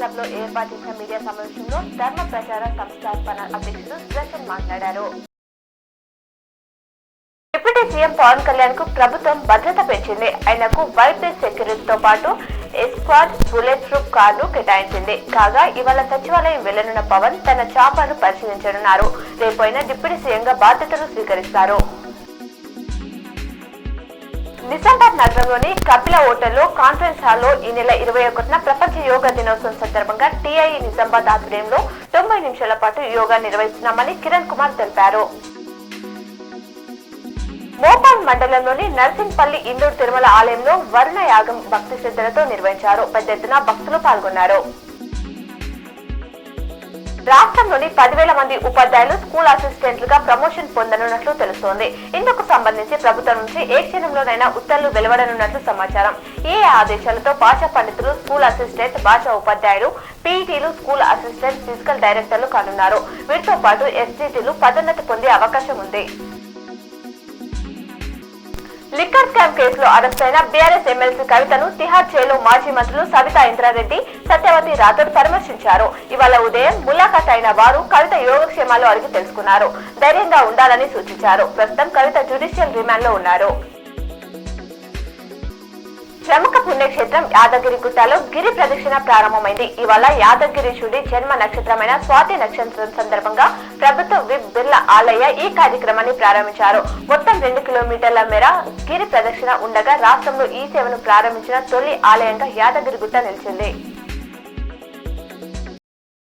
Club లో ఏర్పాటు చేసిన మీడియా సమావేశంలో ధర్మ ప్రచార సంస్థాపన అధ్యక్షుడు సుదర్శన్ మాట్లాడారు. డిప్యూటీ సీఎం పవన్ కళ్యాణ్ కు ప్రభుత్వం భద్రత పెంచింది. ఆయనకు వైట్ సెక్యూరిటీతో పాటు ఎస్క్వాడ్ బుల్లెట్ ప్రూఫ్ కార్డు కేటాయించింది. కాగా ఇవాళ సచివాలయం వెళ్లనున్న పవన్ తన చాపను పరిశీలించనున్నారు. రేపు ఆయన డిప్యూటీ సీఎం గా బాధ్యతలు స్వీకరిస్తారు. నిజామాబాద్ నగరంలోని కపిల హోటల్లో కాన్ఫరెన్స్ హాల్లో ఈ నెల 21న ప్రపంచ యోగా దినోత్సవం సందర్భంగా టీఐఈ నిజామాబాద్ ఆధ్వర్యంలో 90 నిమిషాల పాటు యోగా నిర్వహిస్తున్నామని కిరణ్ కుమార్ తెలిపారు. మోపాల్ మండలంలోని నర్సింగ్పల్లి ఇందూరు తిరుమల ఆలయంలో వరుణ యాగం భక్తి శ్రద్ధలతో నిర్వహించారు. పెద్ద ఎత్తున భక్తులు పాల్గొన్నారు. రాష్ట్రంలోని 10,000 మంది ఉపాధ్యాయులు స్కూల్ అసిస్టెంట్లుగా ప్రమోషన్ పొందనున్నట్లు తెలుస్తోంది. ఇందుకు సంబంధించి ప్రభుత్వం నుంచి ఏ క్షణంలోనైనా ఉత్తర్వులు వెలువడనున్నట్లు సమాచారం. ఈ ఆదేశాలతో భాషా పండితులు, స్కూల్ అసిస్టెంట్, భాషా ఉపాధ్యాయులు, పీఈటీలు, స్కూల్ అసిస్టెంట్, ఫిజికల్ డైరెక్టర్లు కానున్నారు. వీటితో పాటు ఎస్జిటీలు పదోన్నతి పొందే అవకాశం ఉంది. లిక్కర్ స్కామ్ కేసులో అరెస్ట్ అయిన బీఆర్ఎస్ ఎమ్మెల్సీ కవితను తిహార్ జైలు మాజీ మంత్రులు సవితా ఇంద్రారెడ్డి, సత్యవతి రాథోడ్ పరామర్శించారు. ఇవాళ ఉదయం ములాఖాట్ అయిన వారు కవిత యోగక్షేమాలు అడిగి తెలుసుకున్నారు. ధైర్యంగా ఉండాలని సూచించారు. ప్రస్తుతం కవిత జ్యుడిషియల్ రిమాండ్ లో ఉన్నారు. ప్రముఖ పుణ్యక్షేత్రం యాదగిరిగుట్టలో గిరి ప్రదక్షిణ ప్రారంభమైంది. ఇవాళ యాదగిరీశుడి జన్మ నక్షత్రమైన స్వాతి నక్షత్రం సందర్భంగా ప్రభుత్వ విప్ బిర్లా ఆలయ ఈ కార్యక్రమాన్ని ప్రారంభించారు. మొత్తం 2 కిలోమీటర్ల మేర గిరి ప్రదక్షిణ ఉండగా రాష్ట్రంలో ఈ సేవను ప్రారంభించిన తొలి ఆలయంగా యాదగిరిగుట్ట నిలిచింది.